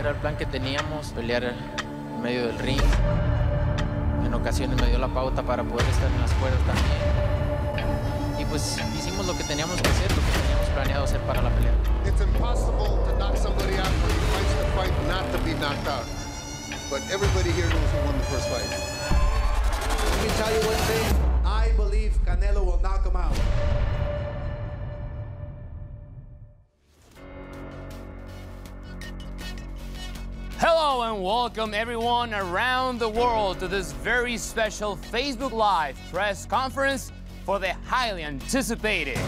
Era el plan que teníamos, pelear en medio del ring. En ocasiones me dio la pauta para poder estar en las cuerdas también. Y pues hicimos lo que teníamos que hacer, lo que teníamos planeado hacer para la pelea. It's impossible to knock somebody out when he fights the fight not to be knocked out. But everybody here knows who won the first fight. Let me tell you one thing. I believe Canelo will knock him out. Hello and welcome everyone around the world to this very special Facebook Live press conference for the highly anticipated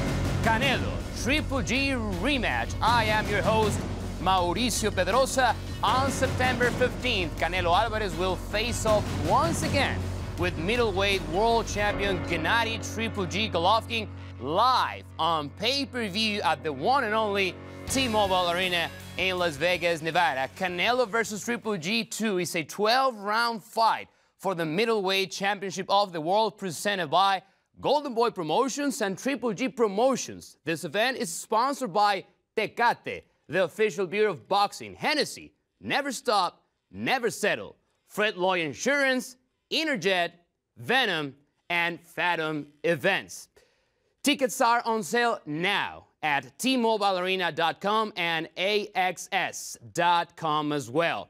Canelo Triple G rematch. I am your host, Mauricio Pedrosa. On September 15th, Canelo Alvarez will face off once again with middleweight world champion Gennady Triple G Golovkin live on pay-per-view at the one and only T-Mobile Arena in Las Vegas, Nevada. Canelo versus Triple G 2 is a 12-round fight for the middleweight championship of the world presented by Golden Boy Promotions and Triple G Promotions. This event is sponsored by Tecate, the official beer of boxing, Hennessy, Never Stop, Never Settle, Fred Loy Insurance, Interjet, Venom, and Fathom Events. Tickets are on sale now at tmobilearena.com and axs.com as well.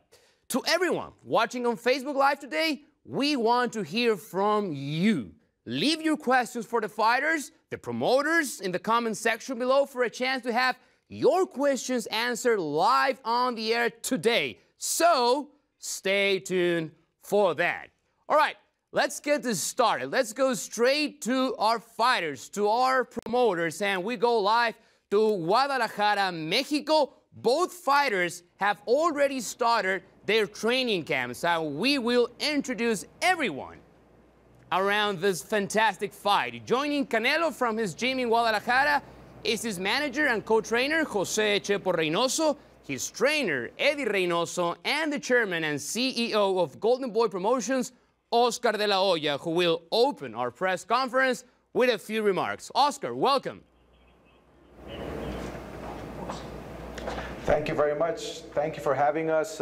To everyone watching on Facebook Live today, we want to hear from you. Leave your questions for the fighters, the promoters in the comment section below for a chance to have your questions answered live on the air today. So stay tuned for that. All right, let's get this started. Let's go straight to our fighters, to our promoters, and we go live to Guadalajara, Mexico. Both fighters have already started their training camps, and we will introduce everyone around this fantastic fight. Joining Canelo from his gym in Guadalajara is his manager and co-trainer, Jose Chepo Reynoso, his trainer, Eddie Reynoso, and the chairman and CEO of Golden Boy Promotions, Oscar de la Hoya, who will open our press conference with a few remarks. Oscar, welcome. Thank you very much. Thank you for having us.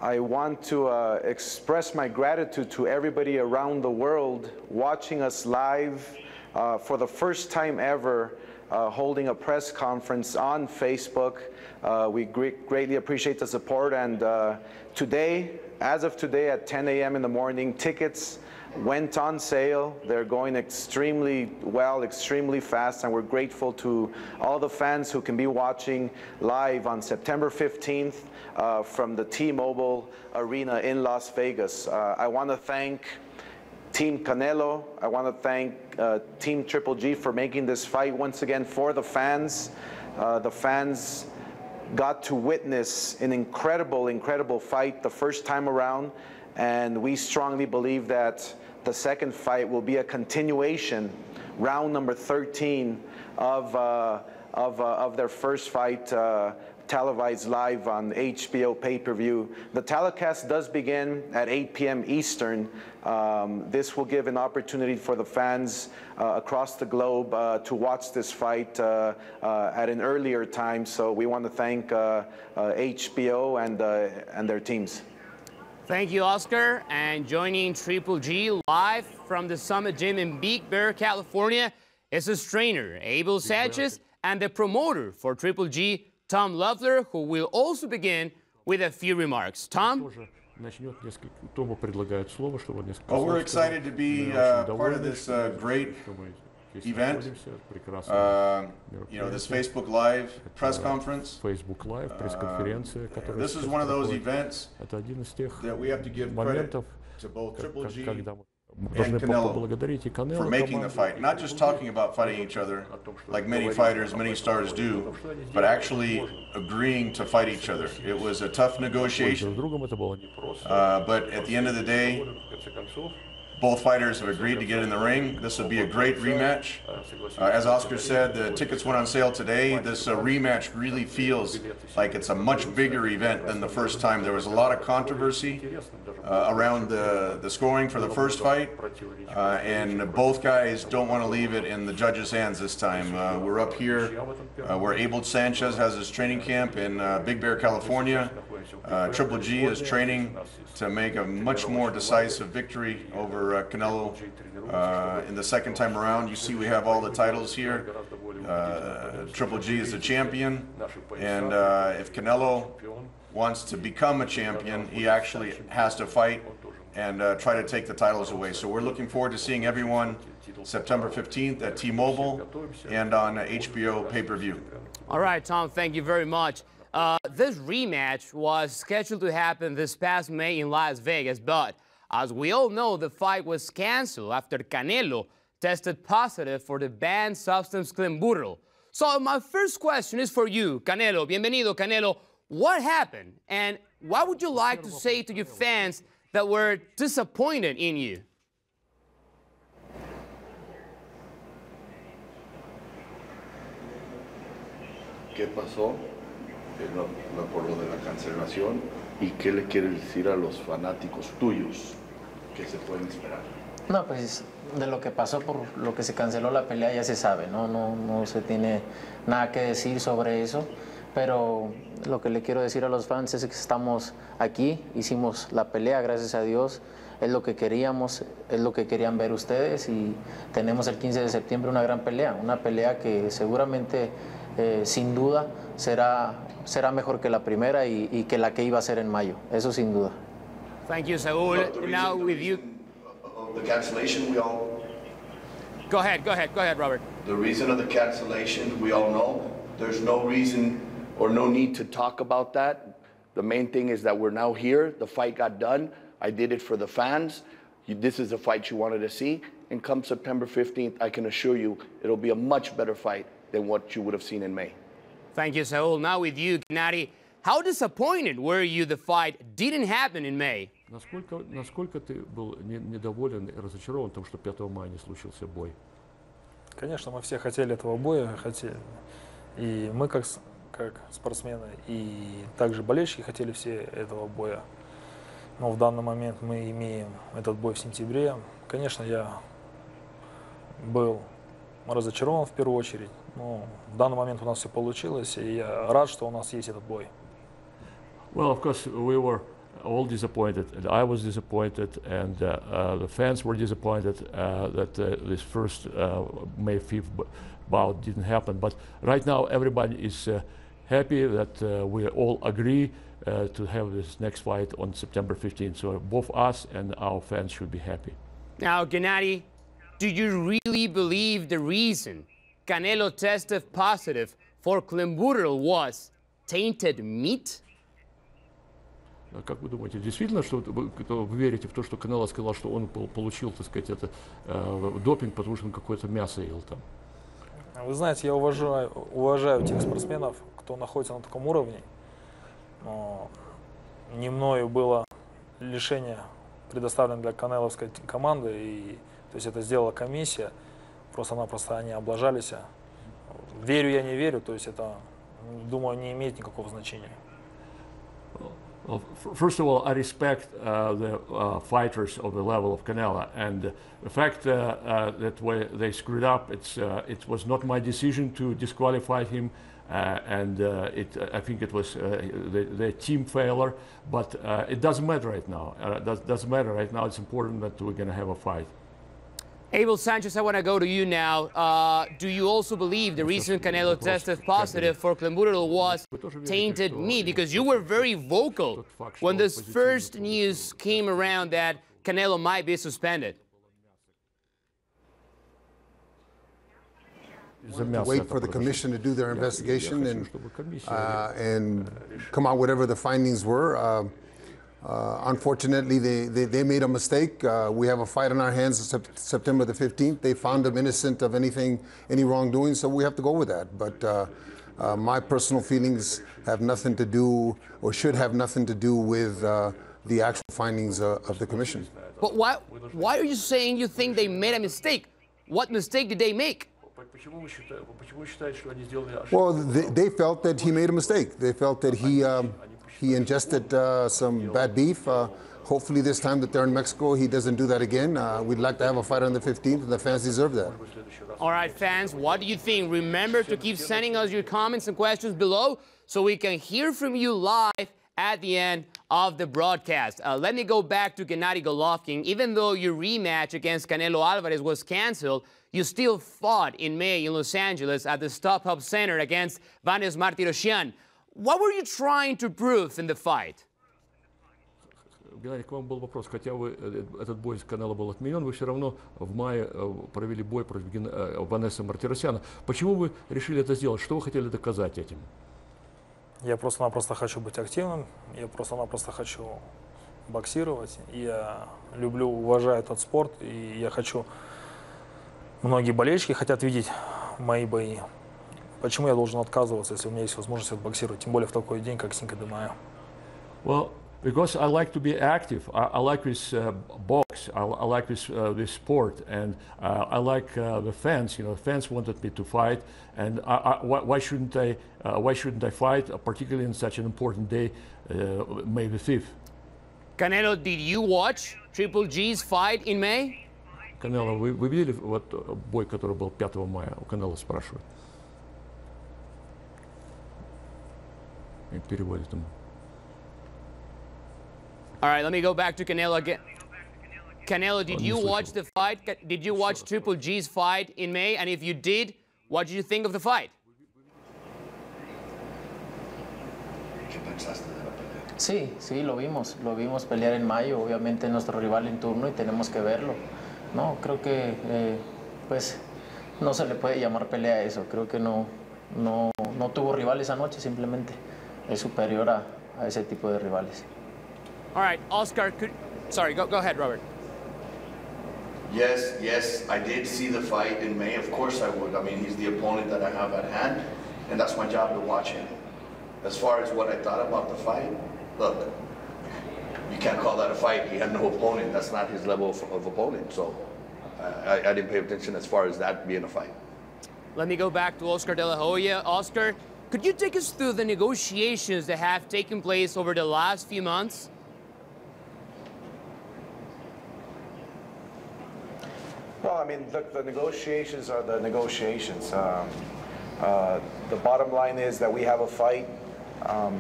I want to express my gratitude to everybody around the world watching us live for the first time ever, holding a press conference on Facebook. We greatly appreciate the support, and today, as of today at 10 a.m. in the morning, tickets went on sale. They're going extremely well, extremely fast, and we're grateful to all the fans who can be watching live on September 15th from the T-Mobile Arena in Las Vegas. I want to thank Team Canelo. I want to thank Team Triple G for making this fight once again for the fans. The fans got to witness an incredible, incredible fight the first time around, and we strongly believe that the second fight will be a continuation, round number 13 of their first fight, televised live on HBO pay-per-view. The telecast does begin at 8 p.m. Eastern. This will give an opportunity for the fans across the globe to watch this fight at an earlier time. So we want to thank HBO and their teams. Thank you, Oscar. And joining Triple G live from the Summit Gym in Big Bear, California, is his trainer, Abel Sanchez, and the promoter for Triple G, Tom Loeffler, who will also begin with a few remarks. Tom? Well, we're excited to be part of this great event. You know, this Facebook Live press conference. This is one of those events that we have to give credit to both Triple G and Canelo for making the fight. Not just talking about fighting each other, like many fighters, many stars do, but actually agreeing to fight each other. It was a tough negotiation, but at the end of the day, both fighters have agreed to get in the ring. This will be a great rematch. As Oscar said, the tickets went on sale today. This rematch really feels like it's a much bigger event than the first time. There was a lot of controversy around the scoring for the first fight, and both guys don't want to leave it in the judges' hands this time. We're up here where Abel Sanchez has his training camp in Big Bear, California. Triple G is training to make a much more decisive victory over Canelo in the second time around. You see we have all the titles here. Triple G is the champion, and if Canelo wants to become a champion, he actually has to fight and try to take the titles away. So we're looking forward to seeing everyone September 15th at T-Mobile and on HBO pay-per-view. All right, Tom, thank you very much. This rematch was scheduled to happen this past May in Las Vegas, but as we all know, the fight was canceled after Canelo tested positive for the banned substance clenbuterol. So my first question is for you, Canelo. Bienvenido, Canelo. What happened, and what would you like to say to your fans that were disappointed in you? ¿Qué pasó? Por lo de la cancelación, ¿y qué le quieres decir a los fanáticos tuyos que se pueden esperar? No, pues de lo que pasó por lo que se canceló la pelea ya se sabe, no se tiene nada que decir sobre eso, pero lo que le quiero decir a los fans es que estamos aquí, hicimos la pelea, gracias a Dios, es lo que queríamos, es lo que querían ver ustedes y tenemos el 15 de septiembre una gran pelea, una pelea que seguramente sin duda será mejor que la primera y que la que iba a ser en mayo, eso sin duda. Thank you, Saul. Now with you. The cancellation, we all... Go ahead, Robert. The reason of the cancellation, we all know. There's no reason or no need to talk about that. The main thing is that we're now here. The fight got done. I did it for the fans. This is a fight you wanted to see. And come September 15th, I can assure you it'll be a much better fight than what you would have seen in May. Thank you, Saul. Now with you, Gennady. How disappointed were you the fight didn't happen in May? Насколько ты был недоволен и разочарован тем, что 5 мая не случился бой? Конечно, мы все хотели этого боя, и мы как спортсмены, и также болельщики хотели все этого боя. Но в данный момент мы имеем этот бой в сентябре. Конечно, я был разочарован в первую очередь, но в данный момент у нас все получилось, и я рад, что у нас есть этот бой. Well, of course, we were all disappointed, and I was disappointed, and the fans were disappointed that this first May 5th bout didn't happen. But right now, everybody is happy that we all agree to have this next fight on September 15th. So both us and our fans should be happy. Now, Gennady, do you really believe the reason Canelo tested positive for clenbuterol was tainted meat? Как вы думаете, действительно, что вы верите в то, что Канело сказал, что он получил, так сказать, допинг, потому что он какое-то мясо ел там? Вы знаете, я уважаю тех спортсменов, кто находится на таком уровне. Но не мною было лишение предоставлено для канеловской команды, и то есть это сделала комиссия, просто-напросто они облажались. Верю я, не верю, то есть это, думаю, не имеет никакого значения. Well, first of all, I respect the fighters of the level of Canelo, and the fact that they screwed up, it was not my decision to disqualify him, and I think it was the team failure, but it doesn't matter right now. It doesn't matter right now. It's important that we're going to have a fight. Abel Sanchez, I want to go to you now. Do you also believe the reason Canelo tested positive for clenbuterol was tainted meat? Because you were very vocal when this first news came around that Canelo might be suspended. Wait for the commission to do their investigation and come out whatever the findings were. Unfortunately, they made a mistake. We have a fight on our hands September the 15th. They found him innocent of any wrongdoing, so we have to go with that. But my personal feelings have nothing to do, or should have nothing to do with the actual findings of the commission. But why are you saying you think they made a mistake? What mistake did they make? Well, they felt that he made a mistake. They felt that he ingested some bad beef. Hopefully this time that they're in Mexico, he doesn't do that again. We'd like to have a fight on the 15th, and the fans deserve that. All right, fans, what do you think? Remember to keep sending us your comments and questions below so we can hear from you live at the end of the broadcast. Let me go back to Gennady Golovkin. Even though your rematch against Canelo Alvarez was canceled, you still fought in May in Los Angeles at the StubHub Center against Vanes Martirosyan. What were you trying to prove in the fight? Геннадий, к вам был вопрос. Хотя этот бой с Канело был отменен, вы все равно в мае провели бой против Ванесы Мартиросяна. Почему вы решили это сделать? Что вы хотели доказать этим? Я просто-напросто хочу быть активным, я просто-напросто хочу боксировать. Я люблю, уважаю этот спорт, и я хочу... Многие болельщики хотят видеть мои бои. Почему я должен отказываться, если у меня есть возможность отбоксировать, тем более в такой день, как Cinco de Mayo? Well, because I like to be active. I like this box. I like this sport, and I like the fans. You know, fans wanted me to fight, and why shouldn't I? Why shouldn't I fight, particularly in such an important day, May the 5th? Canelo, did you watch Triple G's fight in May? Canelo, вы видели вот бой, который был 5 мая? У Canelo спрашивают. И переводит ему. All right, let me go back to Canelo again. Canelo, did you watch the fight? Did you watch Triple G's fight in May? And if you did, what did you think of the fight? Sí, sí, lo vimos pelear en mayo, obviamente nuestro rival en turno y tenemos que verlo. No, creo que pues no se le puede llamar pelea a eso, creo que no tuvo rival esa noche, simplemente es superior a ese tipo de rivales. All right, Oscar, sorry, go ahead, Robert. Yes, I did see the fight in May. Of course I would. I mean, he's the opponent that I have at hand, and that's my job to watch him. As far as what I thought about the fight, look, you can't call that a fight. He had no opponent. That's not his level of opponent. So I didn't pay attention as far as that being a fight. Let me go back to Oscar De La Hoya. Oscar, could you take us through the negotiations that have taken place over the last few months? Well, I mean, look, the negotiations are the negotiations. The bottom line is that we have a fight.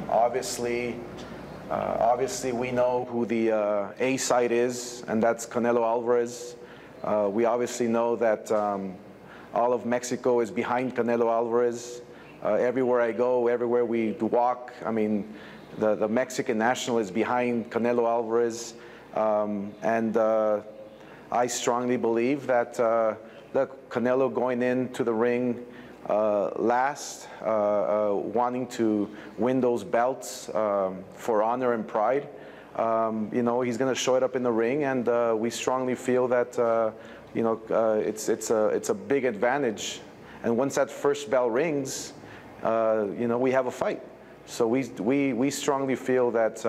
Obviously, we know who the A side is, and that's Canelo Alvarez. We obviously know that all of Mexico is behind Canelo Alvarez. Everywhere I go, everywhere we walk, I mean, the Mexican national is behind Canelo Alvarez. I strongly believe that look, Canelo going into the ring last, wanting to win those belts for honor and pride, you know, he's going to show it up in the ring, and we strongly feel that you know, it's a big advantage. And once that first bell rings, you know, we have a fight. So we strongly feel that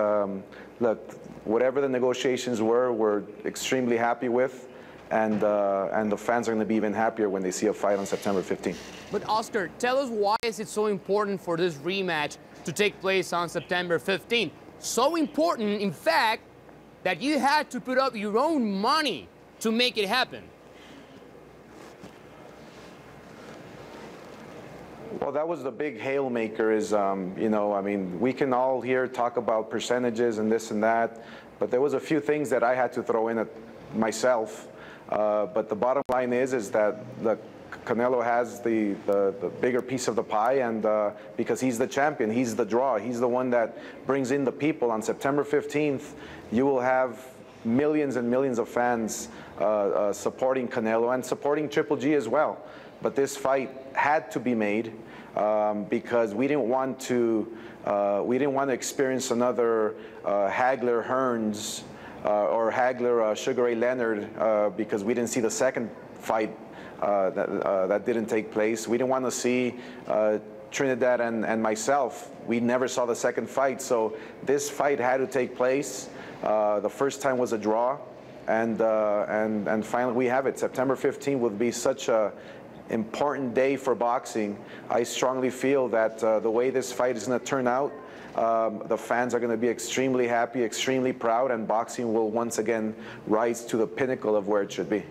look, whatever the negotiations were, we're extremely happy with, and the fans are going to be even happier when they see a fight on September 15th. But Oscar, tell us, why is it so important for this rematch to take place on September 15th? So important, in fact, that you had to put up your own money to make it happen. Well, that was the big hail maker is, you know, I mean, we can all here talk about percentages and this and that, but there was a few things that I had to throw in myself. But the bottom line is that Canelo has the bigger piece of the pie, and because he's the champion, he's the draw, he's the one that brings in the people. On September 15th, you will have millions and millions of fans supporting Canelo and supporting Triple G as well. But this fight had to be made because we didn't want to experience another Hagler Hearns or Hagler Sugar Ray Leonard because we didn't see the second fight that didn't take place. We didn't want to see Trinidad and myself. We never saw the second fight, so this fight had to take place. The first time was a draw, and finally we have it. September 15th will be such a important day for boxing. I strongly feel that the way this fight is going to turn out, the fans are going to be extremely happy, extremely proud, and boxing will once again rise to the pinnacle of where it should be.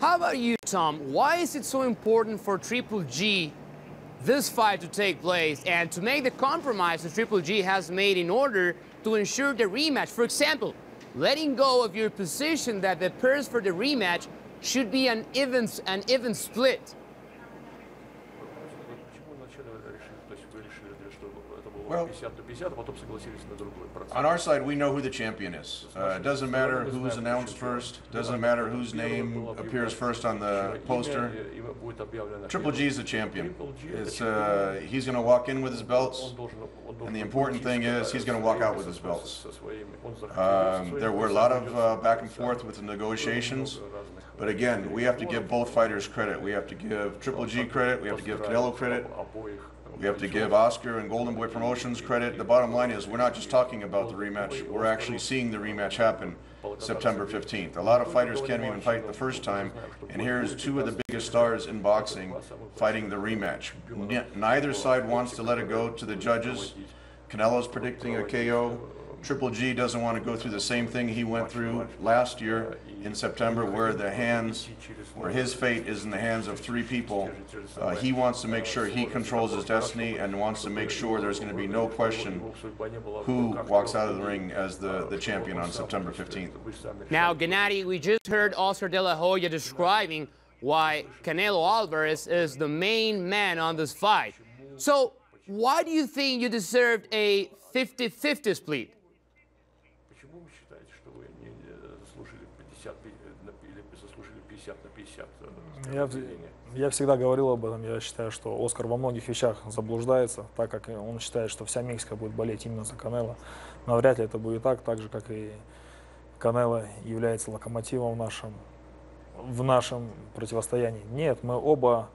How about you, Tom? Why is it so important for Triple G this fight to take place and to make the compromise that Triple G has made in order to ensure the rematch? For example, letting go of your position that the purse for the rematch should be an even split. Well, on our side, we know who the champion is. It doesn't matter who's announced first, doesn't matter whose name appears first on the poster. Triple G is the champion. He's going to walk in with his belts, and the important thing is he's going to walk out with his belts. There were a lot of back and forth with the negotiations, but again, we have to give both fighters credit. We have to give Triple G credit, we have to give Canelo credit. We have to give Oscar and Golden Boy Promotions credit. The bottom line is we're not just talking about the rematch, we're actually seeing the rematch happen September 15th. A lot of fighters can't even fight the first time, and here's two of the biggest stars in boxing fighting the rematch. Neither side wants to let it go to the judges. Canelo's predicting a KO. Triple G doesn't want to go through the same thing he went through last year in September, where his fate is in the hands of three people. He wants to make sure he controls his destiny and wants to make sure there's going to be no question who walks out of the ring as the champion on September 15th. Now, Gennady, we just heard Oscar De La Hoya describing why Canelo Alvarez is the main man on this fight. So, why do you think you deserved a 50-50 split? Я всегда говорил об этом. Я считаю, что Оскар во многих вещах заблуждается, так как он считает, что вся Мексика будет болеть именно за Канело. Но вряд ли это будет так же, как и Канело является локомотивом в нашем противостоянии. Нет, мы оба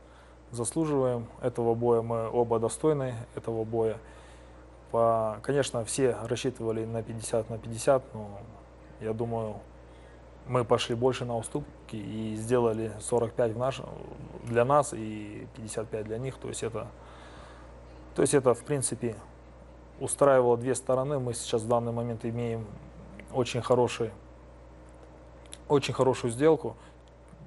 заслуживаем этого боя, мы оба достойны этого боя. Конечно, все рассчитывали на 50/50, но я думаю, мы пошли больше на уступки и сделали 45 для нас и 55 для них. То есть это, в принципе, устраивало две стороны. Мы сейчас в данный момент имеем очень хорошую сделку,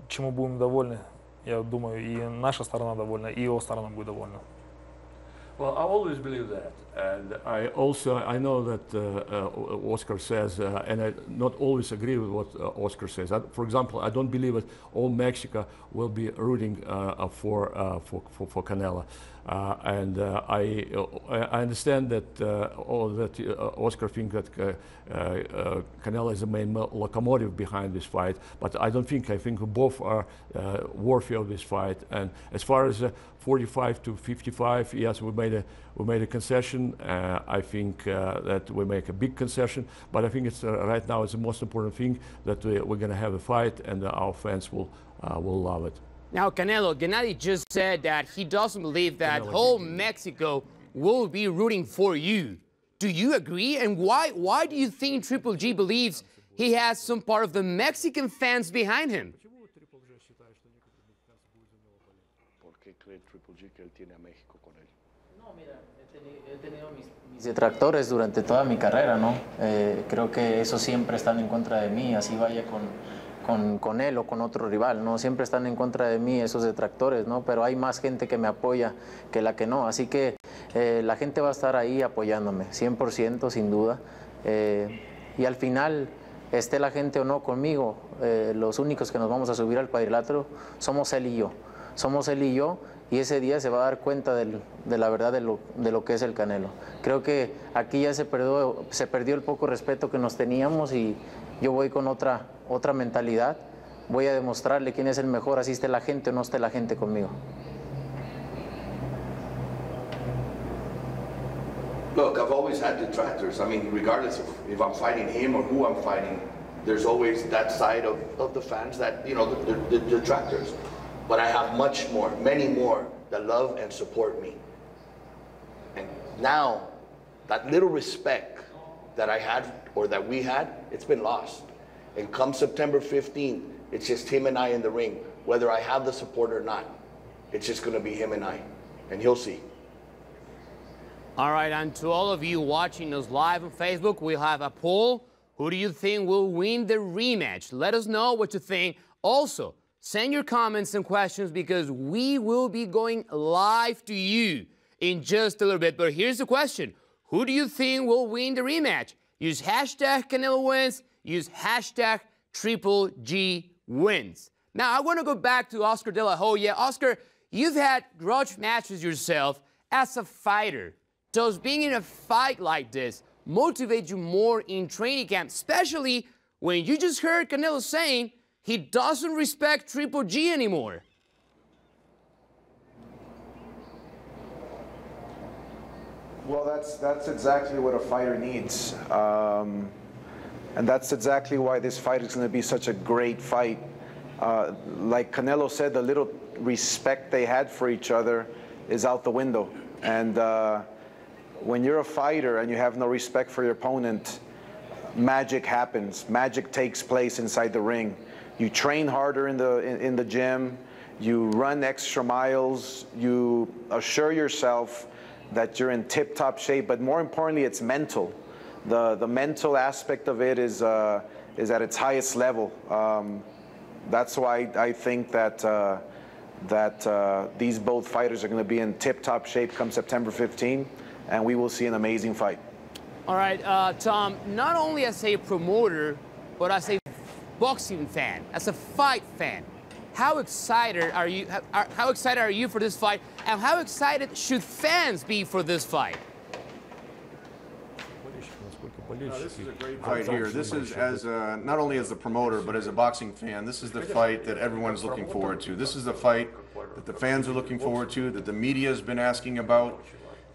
чему будем довольны. Я думаю, и наша сторона довольна, и его сторона будет довольна. Well, I always believe that, and I know that Oscar says, and I not always agree with what Oscar says. For example, I don't believe that all Mexico will be rooting for Canelo, and I understand that Oscar thinks that Canelo is the main locomotive behind this fight, but I don't think. I think both are worthy of this fight. And as far as 45-55, yes, we made a concession. I think that we make a big concession, but I think it's right now it's the most important thing that we're going to have a fight, and our fans will love it. Now, Canelo, Gennady just said that he doesn't believe that whole Mexico will be rooting for you. Do you agree? And why do you think Triple G believes he has some part of the Mexican fans behind him? Mis detractores durante toda mi carrera, ¿no? Creo que esos siempre están en contra de mí, así vaya con él o con otro rival, ¿no? Siempre están en contra de mí esos detractores, ¿no? Pero hay más gente que me apoya que la que no, así que la gente va a estar ahí apoyándome, 100% sin duda. Y al final, esté la gente o no conmigo, los únicos que nos vamos a subir al cuadrilátero somos él y yo. Somos él y yo, y ese día se va a dar cuenta de la verdad de lo que es el Canelo. Creo que aquí ya se perdió el poco respeto que nos teníamos, y yo voy con otra mentalidad. Voy a demostrarle quién es el mejor, así esté la gente o no esté la gente conmigo. Look, I've always had detractors. I mean, regardless of if I'm fighting him or who I'm fighting, there's always that side of the fans that, you know, the detractors. But I have many more that love and support me. And now, that little respect that I had, or that we had, it's been lost. And come September 15th, it's just him and I in the ring, whether I have the support or not. It's just going to be him and I, and he'll see. All right, and to all of you watching us live on Facebook, we'll have a poll. Who do you think will win the rematch? Let us know what you think. Also, send your comments and questions because we will be going live to you in just a little bit. But here's the question. Who do you think will win the rematch? Use hashtag Canelo wins. Use hashtag Triple G wins. Now, I want to go back to Oscar De La Hoya. Oscar, you've had grudge matches yourself as a fighter. Does being in a fight like this motivate you more in training camp, especially when you just heard Canelo saying he doesn't respect Triple G anymore? Well, that's exactly what a fighter needs. And that's exactly why this fight is going to be such a great fight. Like Canelo said, the little respect they had for each other is out the window. And when you're a fighter and you have no respect for your opponent, magic happens. Magic takes place inside the ring. You train harder in the gym. You run extra miles. You assure yourself that you're in tip-top shape. But more importantly, it's mental. The mental aspect of it is at its highest level. That's why I think that these both fighters are going to be in tip-top shape come September 15, and we will see an amazing fight. All right, Tom, not only as a promoter, but as a boxing fan, as a fight fan, how excited are you? How excited are you for this fight, and how excited should fans be for this fight? This is a great fight here. This is, as not only as a promoter, but as a boxing fan, this is the fight that everyone's looking forward to. This is the fight that the fans are looking forward to, that the media has been asking about.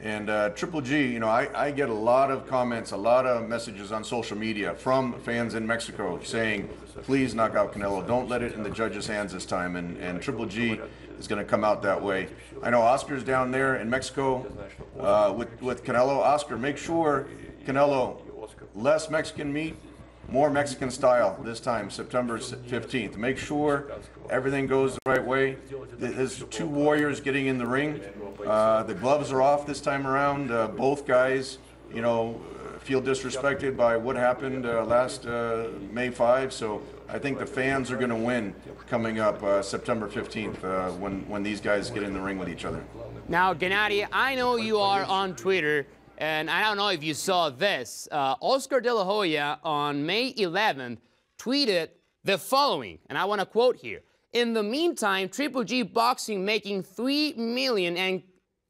And Triple G, you know, I get a lot of comments, a lot of messages on social media from fans in Mexico saying, please knock out Canelo. Don't let it in the judges' hands this time. And Triple G is going to come out that way. I know Oscar's down there in Mexico with Canelo. Oscar, make sure Canelo, less Mexican meat, more Mexican style this time, September 15th. Make sure everything goes the right way. There's two warriors getting in the ring. The gloves are off this time around. Both guys, you know, feel disrespected by what happened last May 5. So I think the fans are going to win coming up September 15th when these guys get in the ring with each other. Now, Gennady, I know you are on Twitter, and I don't know if you saw this. Oscar De La Hoya on May 11th tweeted the following, and I want to quote here. In the meantime, Triple G Boxing making $3 million and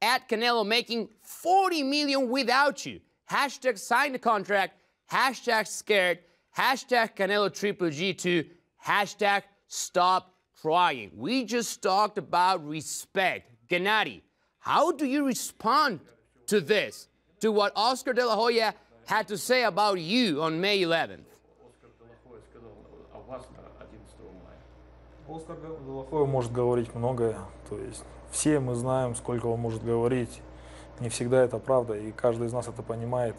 at Canelo making $40 million without you. Hashtag sign the contract, hashtag scared, hashtag Canelo Triple G2, hashtag stop trying. We just talked about respect. Gennady, how do you respond to this, to what Oscar De La Hoya had to say about you on May 11th? Оскар Де Ла Хойя может говорить многое, то есть все мы знаем, сколько он может говорить. Не всегда это правда, и каждый из нас это понимает.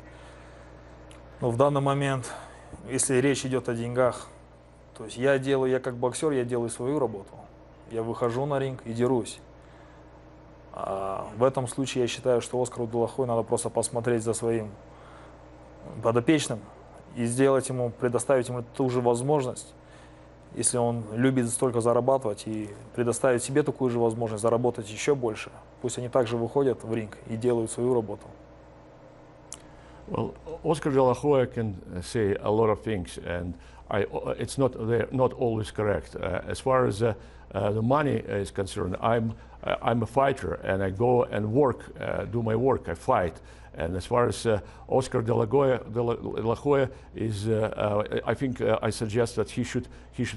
Но в данный момент, если речь идет о деньгах, то есть я как боксер, я делаю свою работу. Я выхожу на ринг и дерусь. А в этом случае я считаю, что Оскару Де Ла Хойя надо просто посмотреть за своим подопечным и сделать ему, предоставить ему ту же возможность, если он любит столько зарабатывать, и предоставить себе такую же возможность заработать еще больше. Пусть они также выходят в ринг и делают свою работу. Well, Oscar De La Hoya can say a lot of things, and it's not always correct. As far as the money is concerned, I'm a fighter, and I go and work, do my work, I fight. And as far as Oscar De La Hoya is, I think I suggest that he should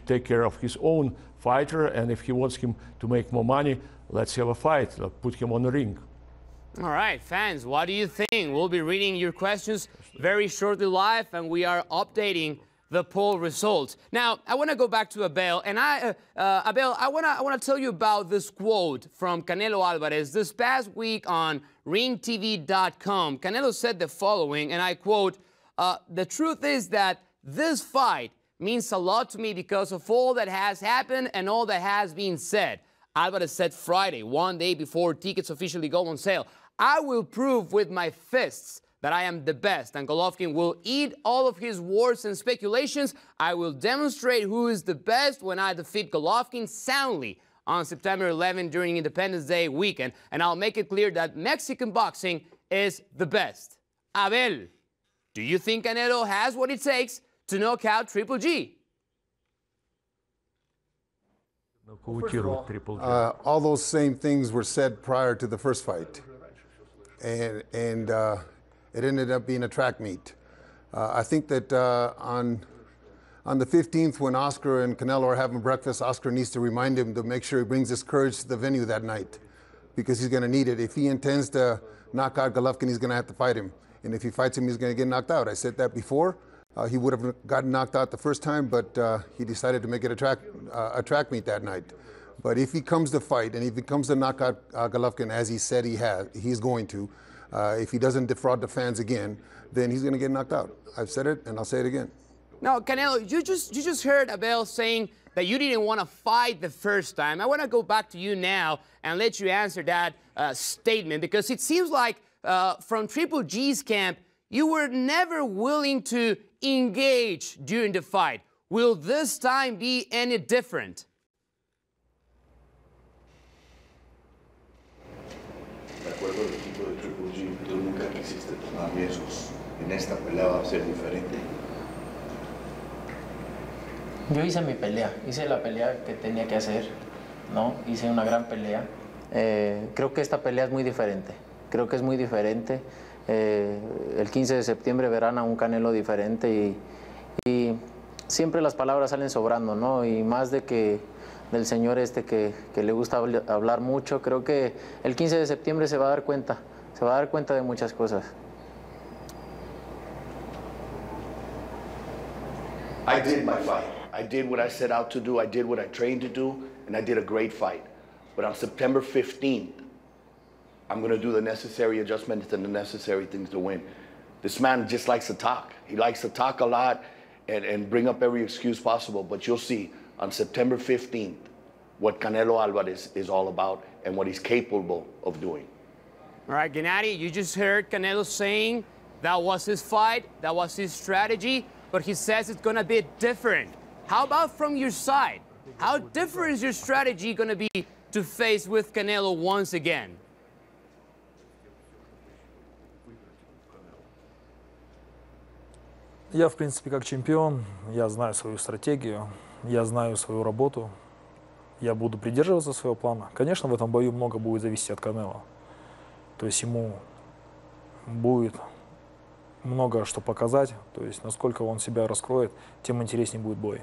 take care of his own fighter, and if he wants him to make more money, let's have a fight. Put him on the ring. All right, fans, what do you think? We'll be reading your questions very shortly live, and we are updating the poll results. Now, I want to go back to Abel, and Abel, I want to tell you about this quote from Canelo Alvarez this past week on ringtv.com. Canelo said the following, and I quote, "The truth is that this fight means a lot to me because of all that has happened and all that has been said." Alvarez said Friday, one day before tickets officially go on sale, "I will prove with my fists that I am the best, and Golovkin will eat all of his words and speculations. I will demonstrate who is the best when I defeat Golovkin soundly on September 11 during Independence Day weekend, and I'll make it clear that Mexican boxing is the best. Abel, do you think Canelo has what it takes to knock out Triple G? All those same things were said prior to the first fight, and it ended up being a track meet. I think that on the 15th, when Oscar and Canelo are having breakfast, Oscar needs to remind him to make sure he brings his courage to the venue that night, because he's going to need it. If he intends to knock out Golovkin, he's going to have to fight him. And if he fights him, he's going to get knocked out. I said that before. He would have gotten knocked out the first time, but he decided to make it a track meet that night. But if he comes to fight, and if he comes to knock out Golovkin, as he said he's going to, if he doesn't defraud the fans again, then he's going to get knocked out. I've said it, and I'll say it again. Now, Canelo, you just heard Abel saying that you didn't want to fight the first time. I want to go back to you now and let you answer that statement, because it seems like from Triple G's camp, you were never willing to engage during the fight. Will this time be any different? De acuerdo al equipo de Triple G, tú nunca quisiste tomar riesgos. En esta pelea va a ser diferente. Yo hice mi pelea, hice la pelea que tenía que hacer, ¿no? Hice una gran pelea. Creo que esta pelea es muy diferente. Creo que es muy diferente. El 15 de septiembre verán a un Canelo diferente y siempre las palabras salen sobrando, ¿no? Y más del señor que le gusta hablar mucho, creo que el 15 de septiembre se va a dar cuenta de muchas cosas. I did my fight. I did what I set out to do. I did what I trained to do, and I did a great fight. But on September 15th, I'm going to do the necessary adjustments and the necessary things to win. This man just likes to talk. He likes to talk a lot and bring up every excuse possible. But you'll see on September 15th what Canelo Alvarez is all about and what he's capable of doing. All right, Gennady, you just heard Canelo saying that was his fight, that was his strategy, but he says it's going to be different. How about from your side? How different is your strategy going to be to face with Canelo once again? Я, в принципе, как чемпион, я знаю свою стратегию, я знаю свою работу, я буду придерживаться своего плана. Конечно, в этом бою много будет зависеть от Канело. То есть ему будет много что показать, то есть насколько он себя раскроет, тем интереснее будет бой.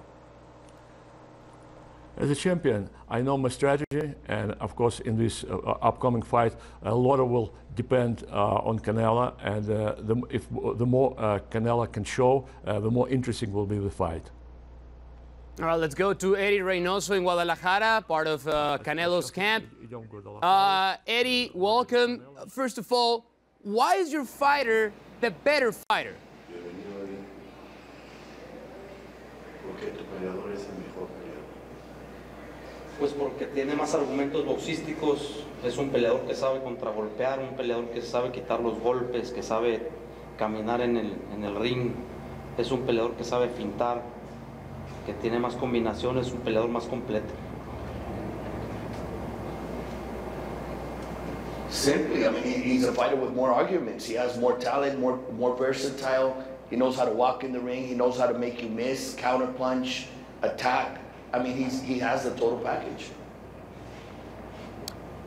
As a champion, I know my strategy, and of course in this upcoming fight, a lot will depend on Canelo, and the more Canelo can show, the more interesting will be the fight. All right, let's go to Eddie Reynoso in Guadalajara, part of Canelo's camp. Eddie, welcome. First of all, why is your fighter the better fighter? Pues porque tiene más argumentos boxísticos, es un peleador que sabe contragolpear, un peleador que sabe quitar los golpes, que sabe caminar en el ring, es un peleador que sabe fintar, que tiene más combinaciones, es un peleador más completo. Simply, I mean, he's a fighter with more arguments. He has more talent, more versatile. He knows how to walk in the ring. He knows how to make you miss, counter punch, attack. I mean, he has the total package.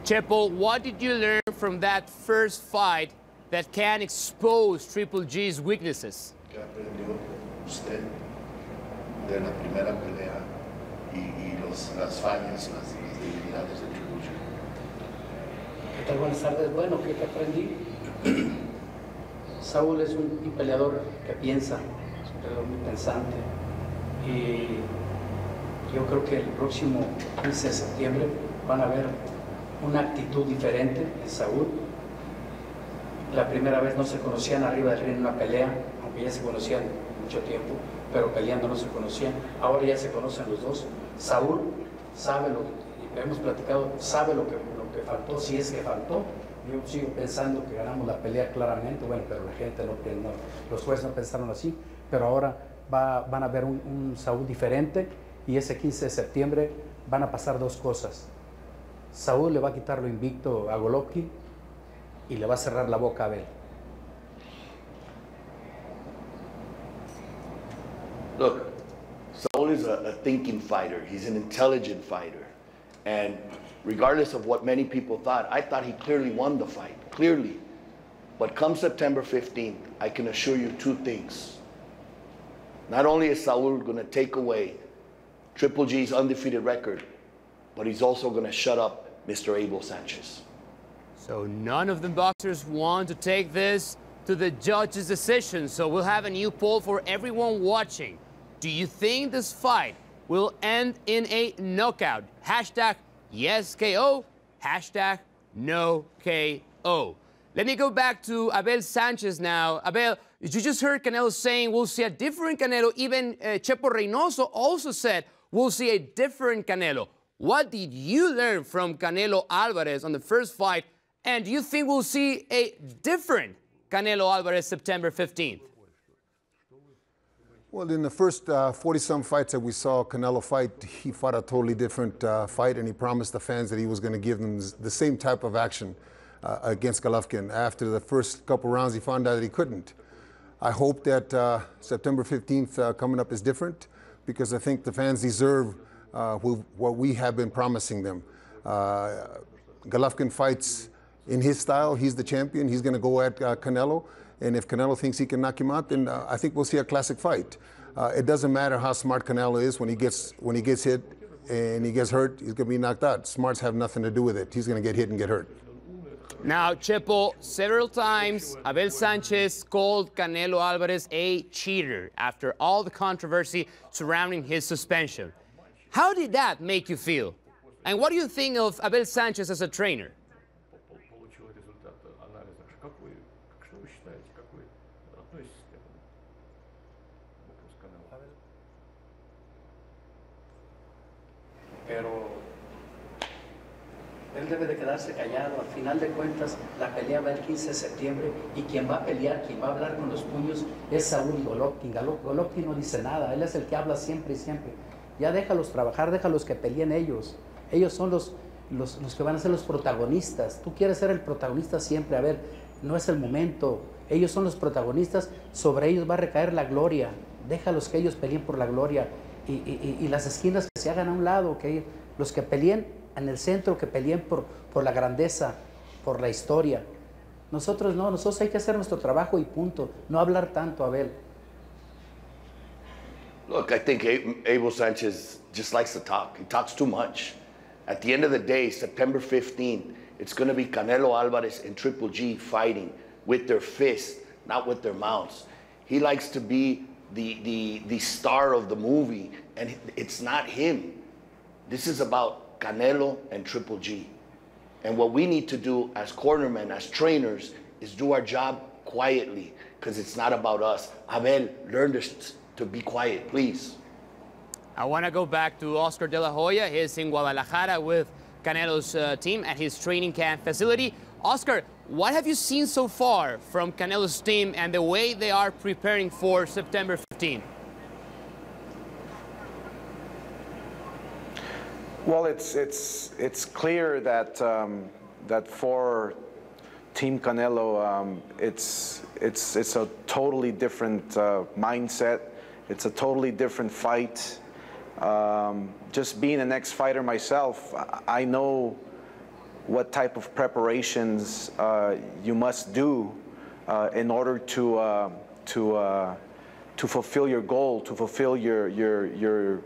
Chepo, what did you learn from that first fight that can expose Triple G's weaknesses? ¿Qué aprendió usted de la primera pelea y las fallas, las debilidades de Triple G? ¿Qué tal? Buenas tardes. Bueno, ¿qué aprendí? Saúl es un peleador que piensa, es un peleador muy pensante. Y yo creo que el próximo 15 de septiembre van a ver una actitud diferente en Saúl. La primera vez no se conocían arriba del ring en una pelea, aunque ya se conocían mucho tiempo, pero peleando no se conocían. Ahora ya se conocen los dos. Saúl sabe lo que hemos platicado, sabe lo que faltó, si es que faltó, Yo sigo pensando que ganamos la pelea claramente, bueno, pero la gente los jueces no pensaron así, pero ahora van a ver un Saúl diferente y ese 15 de septiembre van a pasar dos cosas. Saúl le va a quitar lo invicto a Golovkin y le va a cerrar la boca a Abel. Look, Saul is a thinking fighter. He's an intelligent fighter. And regardless of what many people thought, I thought he clearly won the fight, clearly. But come September 15th, I can assure you two things. Not only is Saul going to take away Triple G's undefeated record, but he's also going to shut up Mr. Abel Sanchez. So none of the boxers want to take this to the judge's decision. So we'll have a new poll for everyone watching. Do you think this fight will end in a knockout? Hashtag YesKO, hashtag NoKO. Let me go back to Abel Sanchez now. Abel, you just heard Canelo saying we'll see a different Canelo. Even Chepo Reynoso also said we'll see a different Canelo. What did you learn from Canelo Alvarez on the first fight? And do you think we'll see a different Canelo Alvarez September 15th? Well, in the first 40-some fights that we saw Canelo fight, he fought a totally different fight, and he promised the fans that he was going to give them the same type of action against Golovkin. After the first couple rounds, he found out that he couldn't. I hope that September 15th coming up is different, because I think the fans deserve what we have been promising them. Golovkin fights in his style. He's the champion. He's going to go at Canelo. And if Canelo thinks he can knock him out, then I think we'll see a classic fight. It doesn't matter how smart Canelo is when he gets hit and he gets hurt, he's going to be knocked out. Smarts have nothing to do with it. He's going to get hit and get hurt. Now, Chepo, several times Abel Sanchez called Canelo Alvarez a cheater after all the controversy surrounding his suspension. How did that make you feel? And what do you think of Abel Sanchez as a trainer? Pero él debe de quedarse callado. Al final de cuentas, la pelea va el 15 de septiembre y quien va a pelear, quien va a hablar con los puños es Saúl Golovkin. Golovkin no dice nada, él es el que habla siempre y siempre. Ya déjalos trabajar, déjalos que peleen ellos. Ellos son los que van a ser los protagonistas. Tú quieres ser el protagonista siempre. A ver, no es el momento. Ellos son los protagonistas, sobre ellos va a recaer la gloria. Déjalos que ellos peleen por la gloria. Y las esquinas que se hagan a un lado, que los que peleen en el centro, que peleen por la grandeza, por la historia. Nosotros no, nosotros hay que hacer nuestro trabajo y punto. No hablar tanto, Abel. Look, I think Abel Sanchez just likes to talk. He talks too much. At the end of the day, September 15th, it's going to be Canelo Alvarez and Triple G fighting with their fists, not with their mouths. He likes to be the star of the movie, and it's not him. This is about Canelo and Triple G. And what we need to do as cornermen, as trainers, is do our job quietly, because it's not about us. Abel, learn to be quiet, please. I want to go back to Oscar De La Hoya. He's in Guadalajara with Canelo's team at his training camp facility. Oscar, what have you seen so far from Canelo's team and the way they are preparing for September 15? Well, it's clear that that for Team Canelo, it's a totally different mindset. It's a totally different fight. Just being an ex-fighter myself, I know what type of preparations you must do in order to fulfill your goal, to fulfill your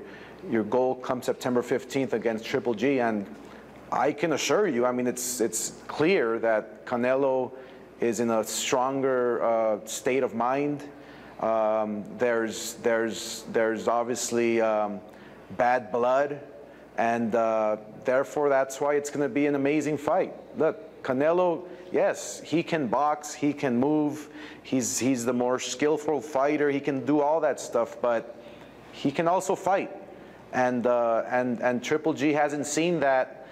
goal come September 15th against Triple G. And I can assure you, I mean, it's clear that Canelo is in a stronger state of mind. There's obviously bad blood, and therefore that's why it's going to be an amazing fight. Look, Canelo, yes, he can box, he can move, he's the more skillful fighter, he can do all that stuff, but he can also fight. And Triple G hasn't seen that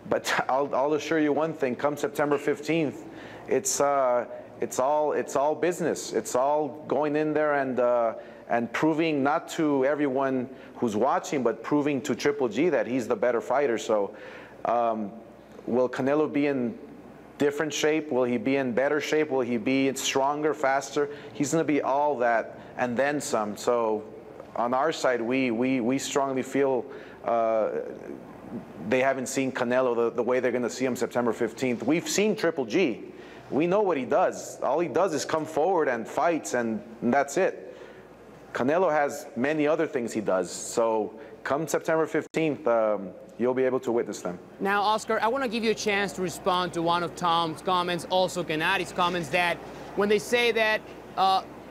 But I'll assure you one thing: come September 15th, it's all business. It's all going in there and proving not to everyone who's watching, but proving to Triple G that he's the better fighter. So, will Canelo be in different shape? Will he be in better shape? Will he be stronger, faster? He's going to be all that and then some. So, on our side, we strongly feel they haven't seen Canelo the way they're going to see him September 15th. We've seen Triple G. We know what he does. All he does is come forward and fights, and that's it. Canelo has many other things he does. So come September 15th, you'll be able to witness them. Now, Oscar, I want to give you a chance to respond to one of Tom's comments, also Gennady's comments, that when they say that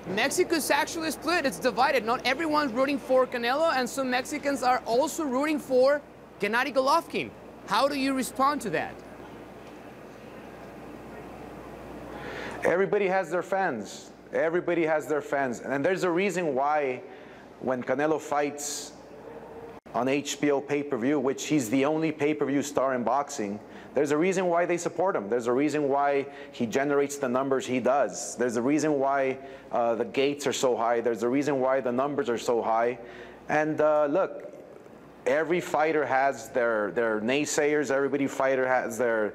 Mexico's actually split, it's divided. Not everyone's rooting for Canelo, and some Mexicans are also rooting for Gennady Golovkin. How do you respond to that? Everybody has their fans. Everybody has their fans. And there's a reason why when Canelo fights on HBO pay-per-view, which he's the only pay-per-view star in boxing, there's a reason why they support him. There's a reason why he generates the numbers he does. There's a reason why the gates are so high. There's a reason why the numbers are so high. And look, every fighter has their naysayers. Every fighter has their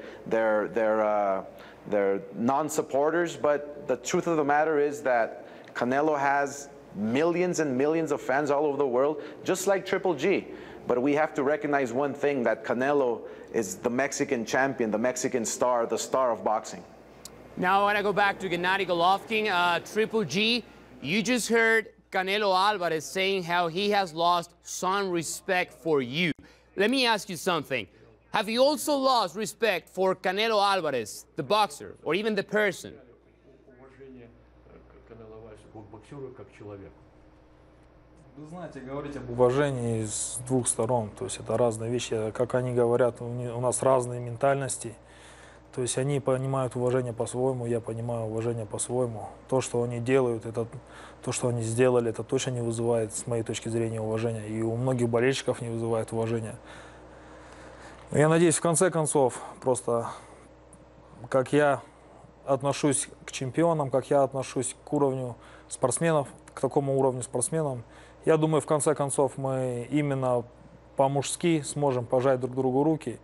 non-supporters. But the truth of the matter is that Canelo has millions and millions of fans all over the world, just like Triple G. But we have to recognize one thing, that Canelo is the Mexican champion, the Mexican star, the star of boxing. Now I want to go back to Gennady Golovkin. Triple G, you just heard Canelo Alvarez saying how he has lost some respect for you. Let me ask you something. Have you also lost respect for Canelo Alvarez, the boxer, or even the person? Вы знаете, говорить об уважении с двух сторон, то есть это разные вещи. Как они говорят, у нас разные ментальности. То есть они понимают уважение по-своему, я понимаю уважение по-своему. То, что они делают, это то, что они сделали, это точно не вызывает, с моей точки зрения, уважения. И у многих болельщиков не вызывает уважения. Я надеюсь, в конце концов, просто как я отношусь к чемпионам, как я отношусь к уровню спортсменов, к такому уровню спортсменам, я думаю, в конце концов, мы именно по-мужски сможем пожать друг другу руки.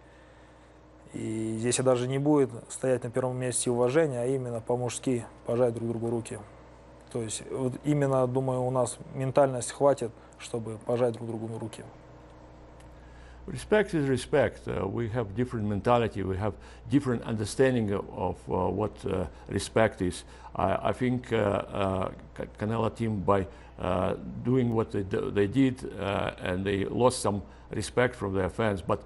И здесь даже не будет стоять на первом месте уважения, а именно по-мужски пожать друг другу руки. То есть вот именно, думаю, у нас ментальность хватит, чтобы пожать друг другу руки. Respect is respect. We have different mentality. We have different understanding of what respect is. I think Canelo team, by doing what they did, and they lost some respect from their fans. But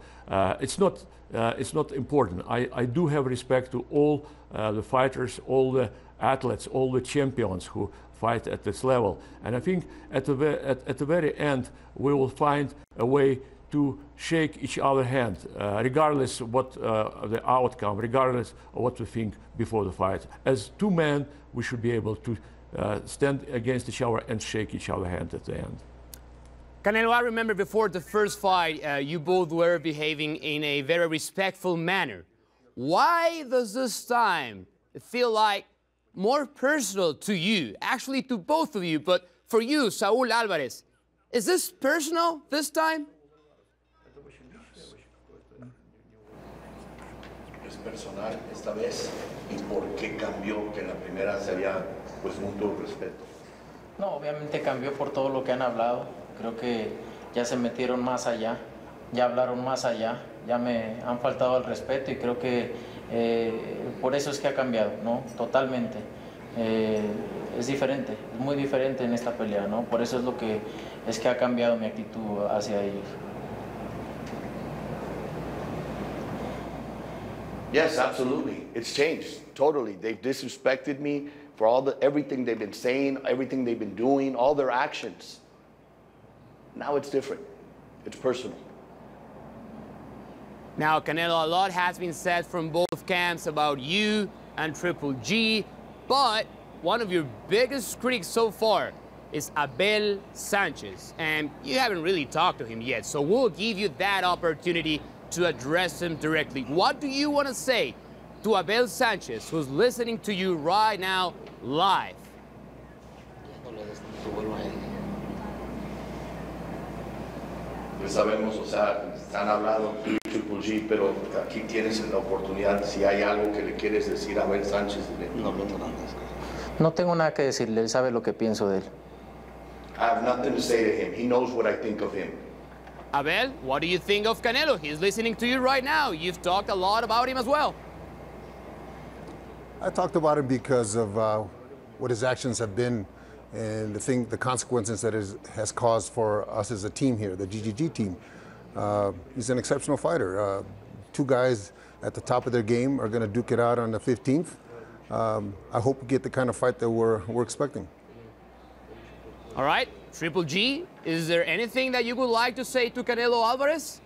it's not important. I do have respect to all the fighters, all the athletes, all the champions who fight at this level. And I think at the very end, we will find a way to shake each other's hand, regardless of what the outcome, regardless of what we think before the fight. As two men, we should be able to stand against each other and shake each other's hand at the end. Canelo, I remember before the first fight, you both were behaving in a very respectful manner. Why does this time feel like more personal to you, actually to both of you, but for you, Saúl Álvarez? Is this personal this time? Es personal esta vez, y por qué cambió, que en la primera se había pues mutuo respeto. No, obviamente cambió por todo lo que han hablado. Creo que ya se metieron más allá, ya hablaron más allá, ya me han faltado al respeto y creo que por eso es que ha cambiado, ¿no? Totalmente. Es diferente, es muy diferente en esta pelea, ¿no? Por eso es que ha cambiado mi actitud hacia ellos. Yes, absolutely. It's changed totally. They've disrespected me for everything they've been saying, everything they've been doing, all their actions. Now it's different. It's personal. Now, Canelo, a lot has been said from both camps about you and Triple G, but one of your biggest critics so far is Abel Sanchez, and you haven't really talked to him yet, so we'll give you that opportunity to address him directly. What do you want to say to Abel Sanchez, who's listening to you right now live? Pues sabemos, o sea, han hablado Triple G, pero aquí tienes la oportunidad, si hay algo que le quieres decir a Abel Sánchez. No tengo nada que decirle, él sabe lo que pienso de él. I have nothing to say to him. He knows what I think of him. Abel, what do you think of Canelo? He's listening to you right now. You've talked a lot about him as well. I talked about him because of what his actions have been and the consequences that it has caused for us as a team here, the GGG team. He's an exceptional fighter. Two guys at the top of their game are going to duke it out on the 15th. I hope we get the kind of fight that we're expecting. All right, Triple G, is there anything that you would like to say to Canelo Alvarez?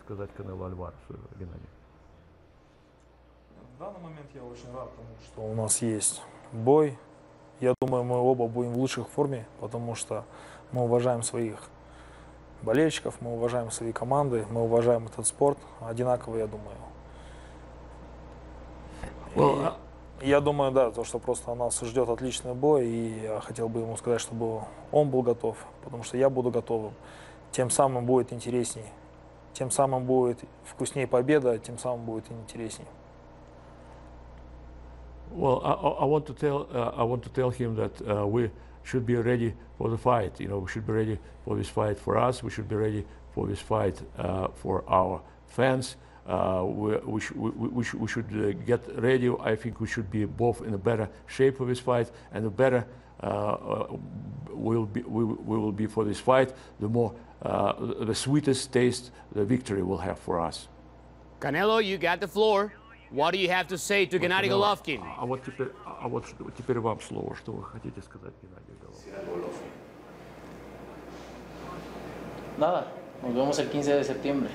Сказать Канело Альваресу, Геннадий. В данный момент я очень рад тому, что у нас есть бой. Я думаю, мы оба будем в лучшей форме, потому что мы уважаем своих болельщиков, мы уважаем свои команды, мы уважаем этот спорт одинаково, я думаю. Я думаю, да, то, что просто нас ждет отличный бой, и я хотел бы ему сказать, чтобы он был готов, потому что я буду готовым. Тем самым будет интересней, тем самым будет вкуснее победа, тем самым будет интересней. Well, I want to tell him that we should be ready for the fight. You know, we should be ready for this fight for us. We should be ready for this fight for our fans. We should get ready. I think we should be both in a better shape for this fight, and the better we will be for this fight, the more the sweetest taste the victory will have for us. Canelo, you got the floor. What do you have to say to Gennady Golovkin? А вот теперь вам слово. Что вы хотите сказать, Геннадий Головкин? Nada, nos vemos el 15 de septiembre.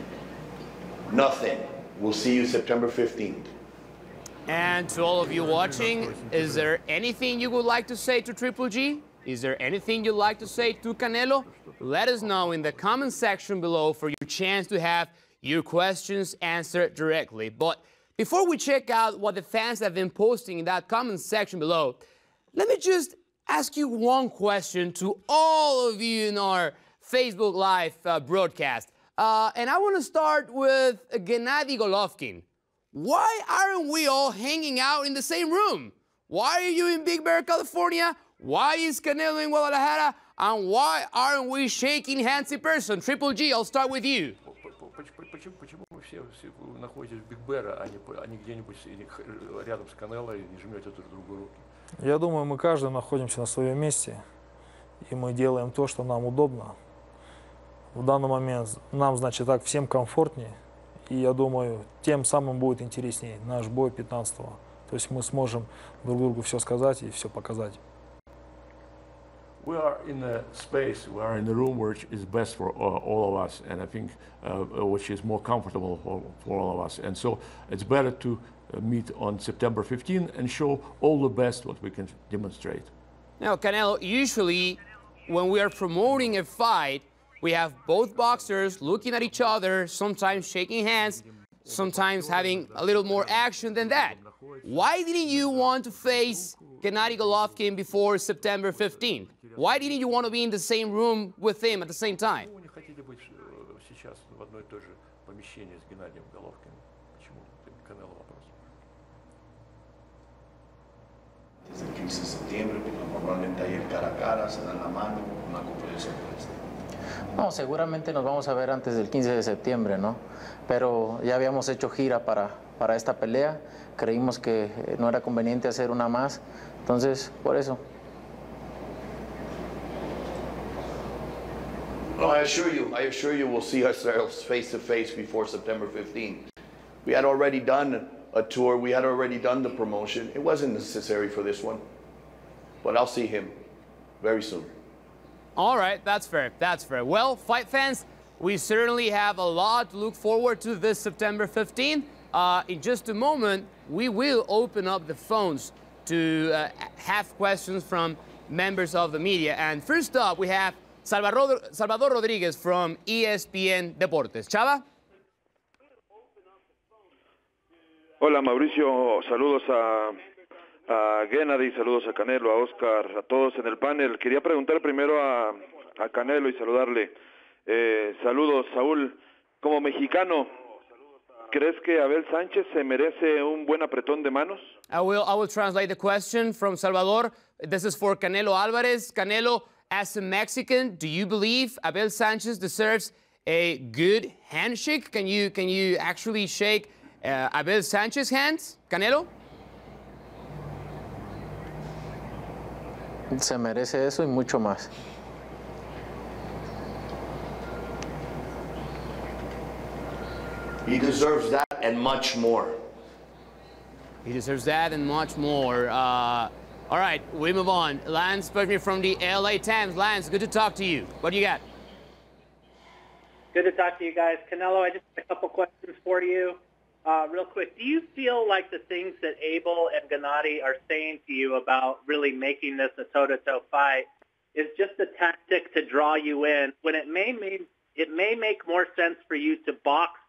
Nothing. We'll see you September 15th. And to all of you watching, is there anything you would like to say to Triple G? Is there anything you'd like to say to Canelo? Let us know in the comment section below for your chance to have your questions answered directly. But before we check out what the fans have been posting in that comment section below, let me just ask you one question to all of you in our Facebook Live broadcast. And I want to start with Gennady Golovkin. Why aren't we all hanging out in the same room? Why are you in Big Bear, California? Why is Canelo in Guadalajara? And why aren't we shaking hands in person? Triple G, I'll start with you. Почему вы все находитесь в Биг Бэре, а не где-нибудь рядом с Канело и не жмете друг другу руки? Я думаю, мы каждый находимся на своем месте, и мы делаем то, что нам удобно. В данный момент нам, значит, так всем комфортнее, и я думаю, тем самым будет интереснее наш бой 15-го. То есть мы сможем друг другу все сказать и все показать. We are in a space, we are in a room which is best for all of us, and I think which is more comfortable for all of us. And so it's better to meet on September 15 and show all the best what we can demonstrate. Now, Canelo, usually when we are promoting a fight, we have both boxers looking at each other, sometimes shaking hands, sometimes having a little more action than that. Why didn't you want to face Gennady Golovkin before September 15th? Why didn't you want to be in the same room with him at the same time? Почему вы не хотите быть сейчас в одной и той же помещении с Геннадием Головкиным? Почему? Canelo вопрос. Desde el 15 de septiembre, normalmente hay el cara a cara, se dan la mano, una conferencia de prensa. No, seguramente nos vamos a ver antes del 15 de septiembre, ¿no? Pero ya habíamos hecho gira para esta pelea. Creímos que no era conveniente hacer una más. Entonces, por eso. No, I assure you we'll see ourselves face to face before September 15th. We had already done a tour, we had already done the promotion. It wasn't necessary for this one, but I'll see him very soon. All right, that's fair, that's fair. Well, fight fans, we certainly have a lot to look forward to this September 15th. In just a moment, we will open up the phones to have questions from members of the media. And first up, we have Salvador Rodriguez from ESPN Deportes. Chava. Hola Mauricio, saludos a Gennady, saludos a Canelo, a Oscar, a todos en el panel. Quería preguntar primero a Canelo y saludarle. Saludos, Saúl. Como mexicano, ¿crees que Abel Sánchez se merece un buen apretón de manos? I will translate the question from Salvador. This is for Canelo Alvarez. Canelo, as a Mexican, do you believe Abel Sánchez deserves a good handshake? Can you actually shake Abel Sánchez's hands, Canelo? Se merece eso y mucho más. He deserves that and much more. He deserves that and much more. All right, we move on. Lance Berkman from the LA Times. Lance, good to talk to you. What do you got? Good to talk to you guys. Canelo, I just have a couple questions for you. Real quick, do you feel like the things that Abel and Gennady are saying to you about really making this a toe-to-toe fight is just a tactic to draw you in, when it may make more sense for you to box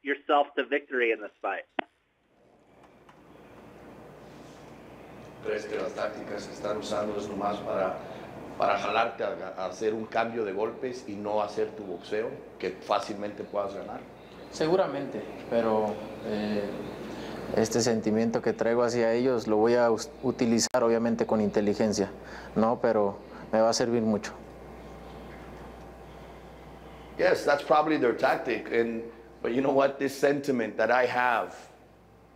yourself to victory in this fight? ¿Crees que las tácticas que están usando es nomás para jalarte a hacer un cambio de golpes y no hacer tu boxeo, que fácilmente puedas ganar? Seguramente, pero este sentimiento que traigo hacia ellos lo voy a utilizar obviamente con inteligencia, ¿no? Pero me va a servir mucho. Yes, that's probably their tactic, but you know what? This sentiment that I have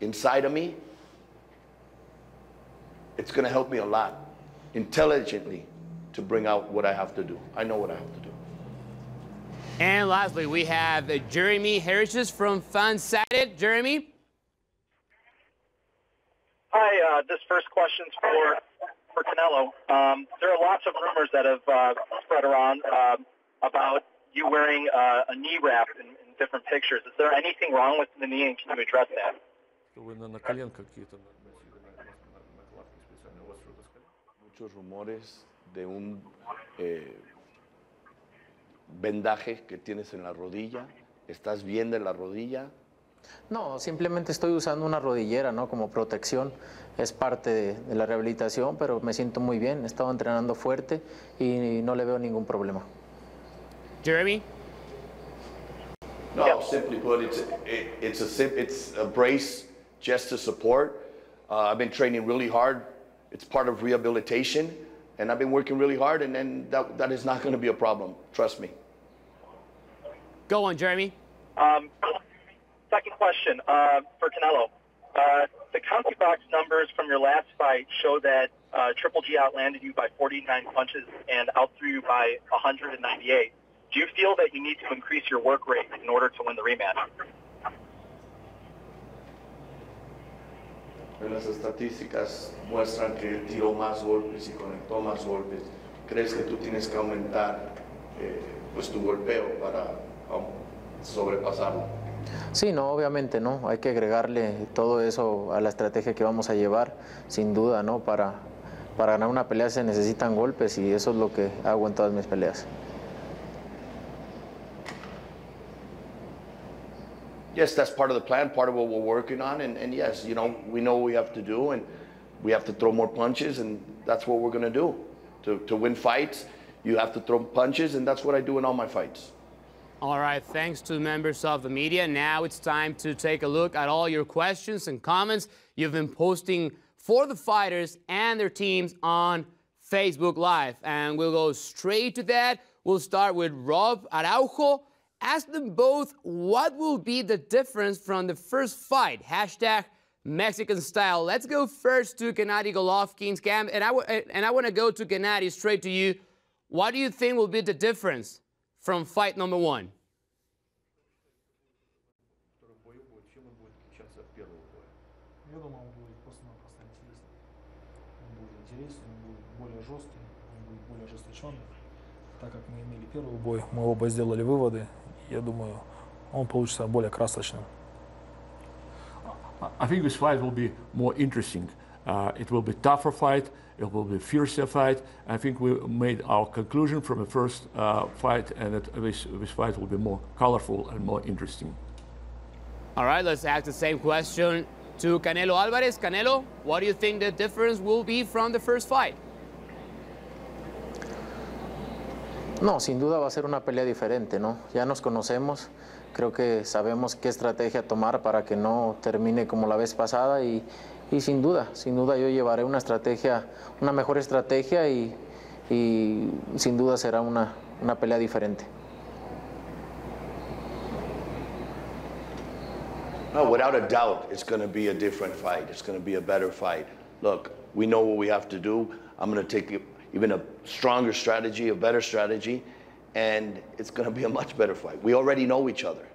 inside of me, it's going to help me a lot, intelligently, to bring out what I have to do. I know what I have to do. And lastly, we have Jeremy Harris from Fansided. Jeremy? Hi, this first question's for Canelo. There are lots of rumors that have spread around about you wearing a knee wrap in different pictures. Is there anything wrong with the knee, and can you address that? Muchos rumores de un vendaje que tienes en la rodilla. ¿Estás bien de la rodilla? No, simplemente estoy usando una rodillera, ¿no? Como protección. Es parte de la rehabilitación, pero me siento muy bien. He estado entrenando fuerte y no le veo ningún problema. Jeremy? No, simply put, it's a brace just to support. I've been training really hard. It's part of rehabilitation, and I've been working really hard, and then that is not going to be a problem. Trust me. Go on, Jeremy. Second question for Canelo. The CompuBox numbers from your last fight show that Triple G outlanded you by 49 punches and outthrew you by 198. Do you feel that you need to increase your work rate in order to win the rematch? Las estadísticas muestran que él tiró más golpes y conectó más golpes. ¿Crees que tú tienes que aumentar pues tu golpeo para sobrepasarlo? Sí, no, obviamente no. Hay que agregarle todo eso a la estrategia que vamos a llevar, sin duda, ¿no? Para ganar una pelea se necesitan golpes y eso es lo que hago en todas mis peleas. Yes, that's part of the plan, part of what we're working on, and yes, you know, we know what we have to do, and we have to throw more punches, and that's what we're going to do. To win fights, you have to throw punches, and that's what I do in all my fights. All right, thanks to members of the media. Now it's time to take a look at all your questions and comments you've been posting for the fighters and their teams on Facebook Live. And we'll go straight to that. We'll start with Rob Araujo. Ask them both what will be the difference from the first fight. Hashtag Mexican style. Let's go first to Gennady Golovkin's camp. And I want to go to Gennady, straight to you. What do you think will be the difference from fight number one? Я думаю, он будет просто-напросто интереснее. Он будет интереснее, он будет более жесткий, он будет более ожесточенный. Так как мы имели первый бой, мы оба сделали выводы. Я думаю, он получится более красочным. I think this fight will be more interesting. It will be a tougher fight. It will be a fiercer fight. I think we made our conclusion from the first fight, and that this fight will be more colorful and more interesting. All right, let's ask the same question to Canelo Álvarez. Canelo, what do you think the difference will be from the first fight? No, sin duda va a ser una pelea diferente, ¿no? Ya nos conocemos, creo que sabemos qué estrategia tomar para que no termine como la vez pasada y sin duda yo llevaré una estrategia, una mejor estrategia y sin duda será una pelea diferente. No, without a doubt, it's going to be a different fight. It's going to be a better fight. Look, we know what we have to do. I'm going to take even a stronger strategy, a better strategy, and it's going to be a much better fight. We already know each other.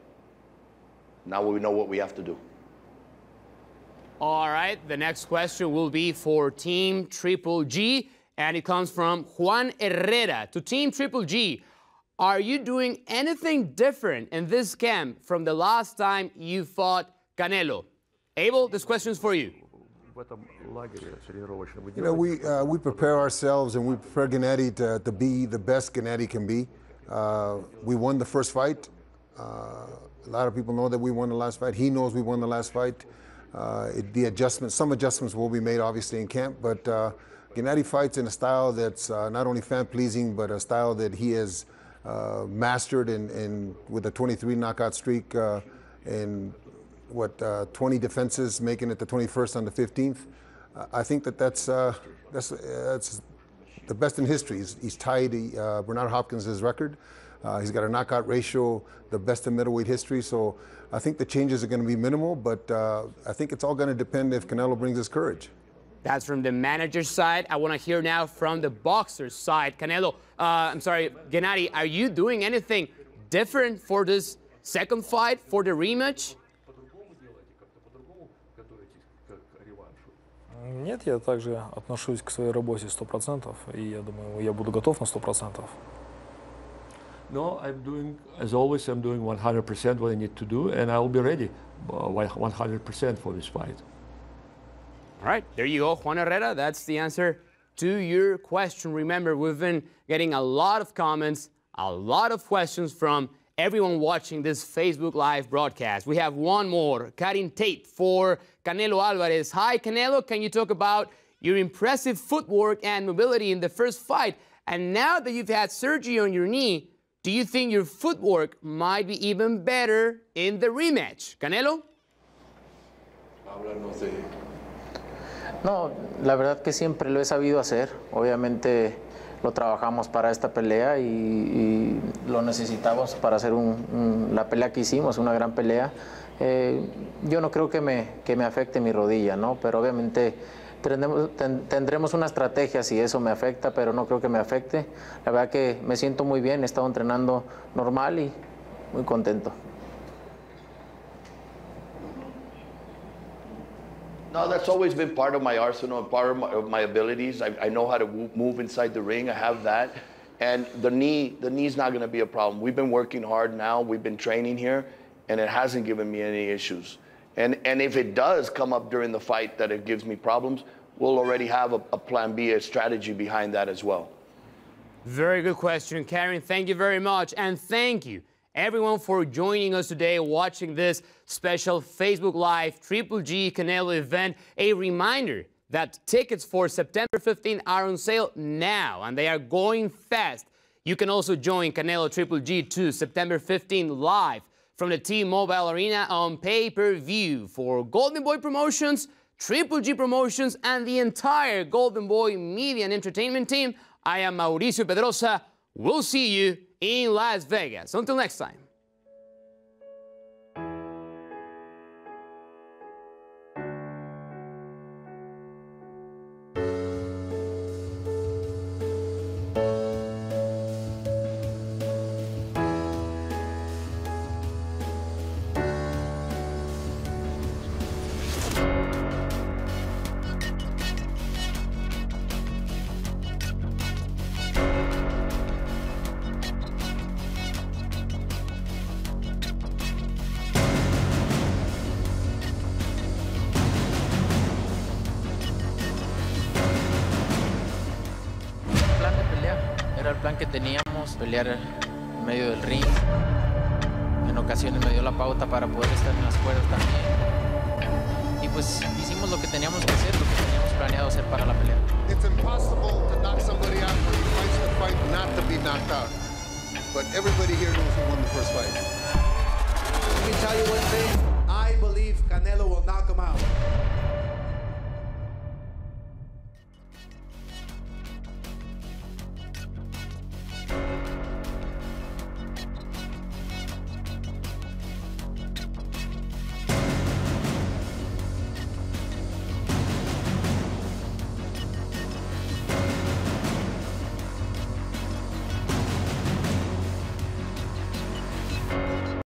Now we know what we have to do. All right, the next question will be for Team Triple G, and it comes from Juan Herrera. To Team Triple G, are you doing anything different in this camp from the last time you fought Canelo? Abel, this question's for you. You know, we prepare ourselves and we prepare Gennady to be the best Gennady can be. We won the first fight. A lot of people know that we won the last fight. He knows we won the last fight. Some adjustments will be made obviously in camp, but Gennady fights in a style that's not only fan-pleasing, but a style that he has mastered and with a 23 knockout streak and 20 defenses, making it the 21st on the 15th. I think that's the best in history. He's tied Bernard Hopkins' record. He's got a knockout ratio, the best in middleweight history. So I think the changes are going to be minimal, but I think it's all going to depend if Canelo brings his courage. That's from the manager's side. I want to hear now from the boxer's side. Canelo, Gennady, are you doing anything different for this second fight, for the rematch? Нет, я также отношусь к своей работе 100%, и я думаю, я буду готов на 100%. No, I'm doing, as always, I'm doing 100% what I need to do, and I will be ready 100% for this fight. All right, there you go, Juan Herrera. That's the answer to your question. Remember, we've been getting a lot of comments, a lot of questions from everyone watching this Facebook Live broadcast. We have one more, Karin Tate for Canelo Álvarez. Hi, Canelo. Can you talk about your impressive footwork and mobility in the first fight? And now that you've had surgery on your knee, do you think your footwork might be even better in the rematch? Canelo? No, la verdad que siempre lo he sabido hacer. Obviamente lo trabajamos para esta pelea y lo necesitamos para hacer la pelea que hicimos, una gran pelea. Yo no creo que me afecte mi rodilla, ¿no? Pero obviamente tendremos una estrategia si eso me afecta, pero no creo que me afecte. La verdad que me siento muy bien, he estado entrenando normal y muy contento. No, that's always been part of my arsenal, part of my abilities. I know how to move inside the ring. I have that. And the knee's not going to be a problem. We've been working hard now. We've been training here, and it hasn't given me any issues. And if it does come up during the fight that it gives me problems, we'll already have a plan B, a strategy behind that as well. Very good question, Karen. Thank you very much. And thank you, everyone, for joining us today, watching this special Facebook Live Triple G Canelo event. A reminder that tickets for September 15 are on sale now, and they are going fast. You can also join Canelo Triple G2 September 15 live from the T-Mobile Arena on pay-per-view. For Golden Boy Promotions, Triple G Promotions, and the entire Golden Boy Media and Entertainment team, I am Mauricio Pedrosa. We'll see you in Las Vegas. Until next time. Era el plan que teníamos, pelear en medio del ring. En ocasiones me dio la pauta para poder estar en las cuerdas también. Y pues hicimos lo que teníamos que hacer, lo que teníamos planeado hacer para la pelea. It's impossible to knock somebody out when he fights the fight not to be knocked out. But everybody here knows who won the first fight. Let me tell you one thing. I believe Canelo will knock him out.